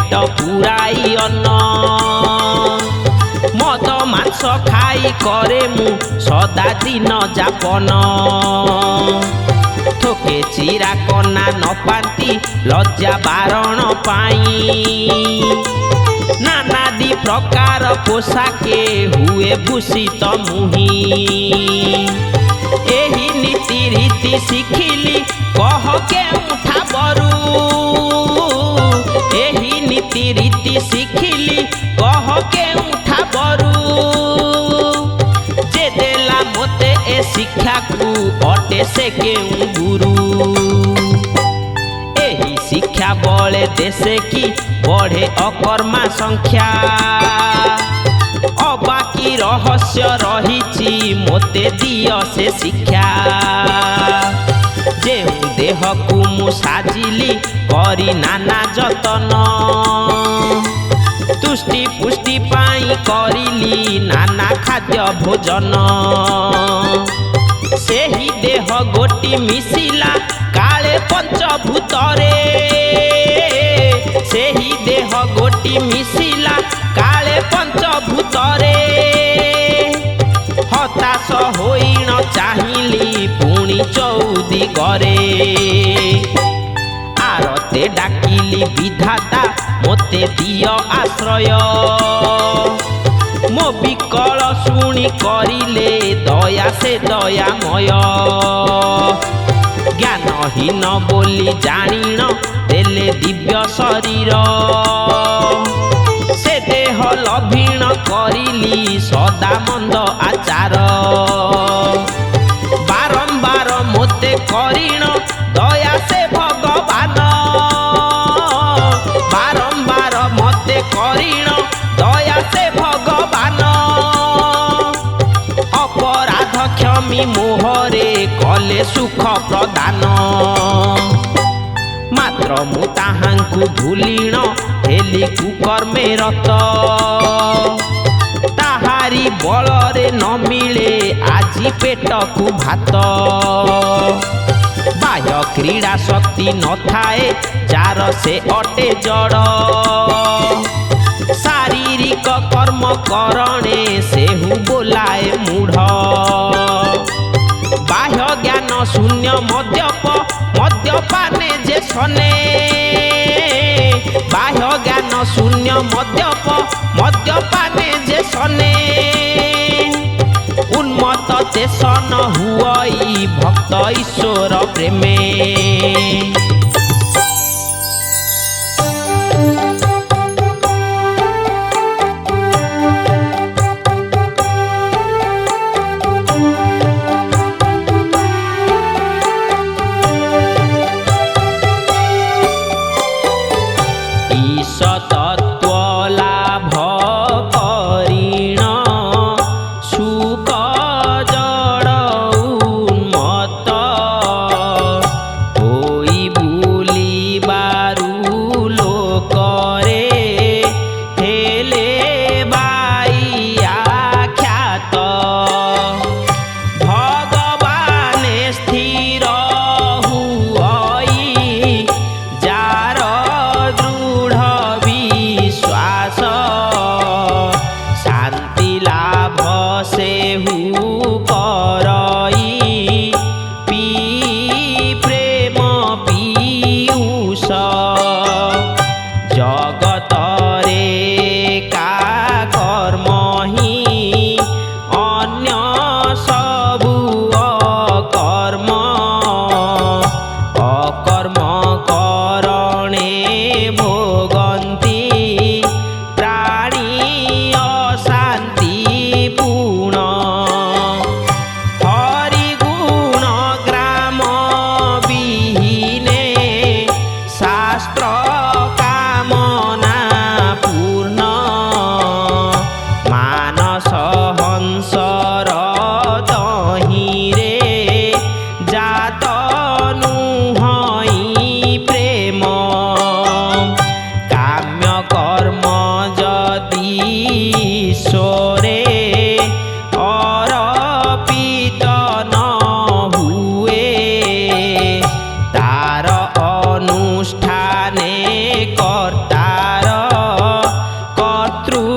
पेट पुराई अन्न मद मांस खाई करे मु सदा दिन जापन थोके चिरा कना न पाती लज्जा बारण पाई नानादी प्रकार पोशाके हुए भूषित मुही एही नीति रीति शिखिली कह केउठा बरू एही नीति रीति शिखिली कह केउठा बरू जे देला मोते ए शिक्षा को अटे से केउ गुरु एही शिक्षा बले देशे की बढ़े अकर्मा संख्या अबाकी रहस्य रही मोते दिय से शिक्षा जे देह को मु साजिली करी नाना जतन तुष्टि पुष्टि पाई करिली नाना खाद्य भोजन सेही देह गोटी मिसिला काले पंचभूतरे सेही देह गोटी मिसिला काले पंचभूतरे हताश होई न चाहिली पुणी चौदी करे आरते डाकिली विधाता मोते दिय आश्रय मो विकल शुणी करिले दया से दयामय ज्ञानहीन बोली जानिन देले दिव्य शरीर से देह लभीण करिली सदा मंद आचार बारंबार मोते करिण दया से भगवान बारंबार मोते करिण दया से भगवान अपराध क्षमी मोहरे कले सुख प्रदान मात्र मु ताहांकु भूलिण हेली कुकर्मे रत ताहारी बलरे न मिले आजी पेट को भात बाह्य क्रीड़ा शक्ति न थाए जार से अटे जड़ शारीरिक कर्म करणे सेहु बोलाए मूढ़ बाह्य ज्ञान शून्य मद्यपाने जे सने बाह्य ज्ञान शून्य मद्यपाने जे सने उन्मत्त तेसन हुई भक्त ईश्वर प्रेमे শত্রু